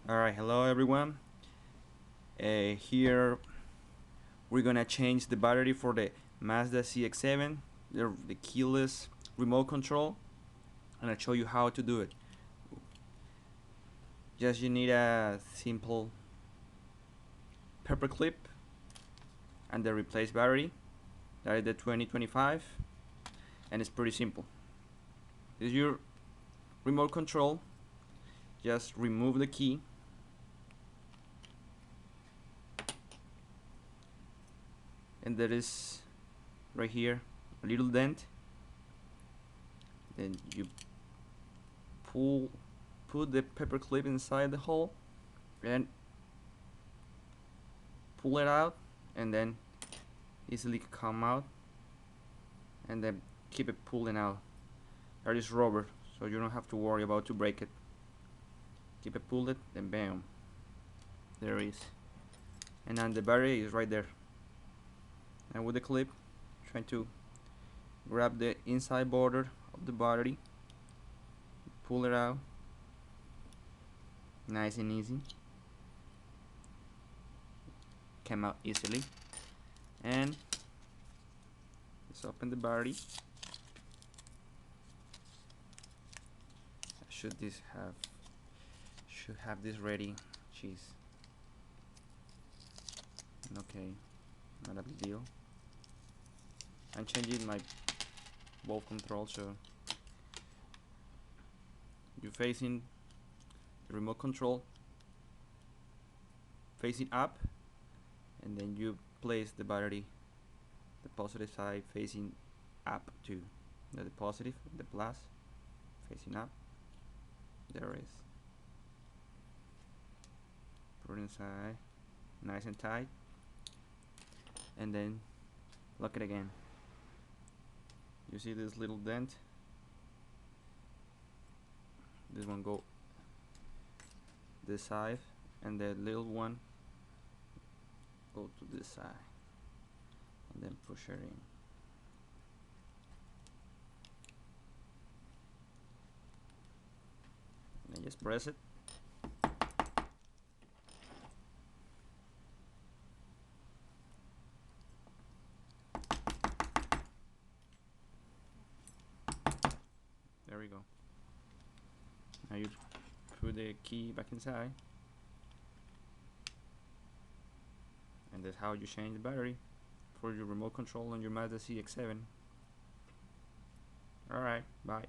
Alright, hello everyone. Here we're gonna change the battery for the Mazda CX-7, the keyless remote control, and I'll show you how to do it. Just you need a simple pepper clip and the replace battery. That is the 2025, and it's pretty simple. This is your remote control. Just remove the key. And there is right here a little dent. Then you put the paper clip inside the hole and pull it out, and then easily come out, and then keep it pulling out. That is rubber, so you don't have to worry about to break it. Keep it pulled, then bam, there it is. And then the battery is right there. And with the clip, try to grab the inside border of the battery, pull it out, nice and easy. Came out easily. And let's open the battery. Should have this ready. Jeez. Okay, not a big deal. I'm changing my both controls, so you're facing the remote control facing up, and then you place the battery the positive side facing up too. The positive, the plus facing up. There it is. Put it inside, nice and tight, and then lock it again. You see this little dent? This one go this side, and the little one go to this side, and then push it in. And then just press it. There we go. Now you put the key back inside, and that's how you change the battery for your remote control on your Mazda CX-7. Alright, bye.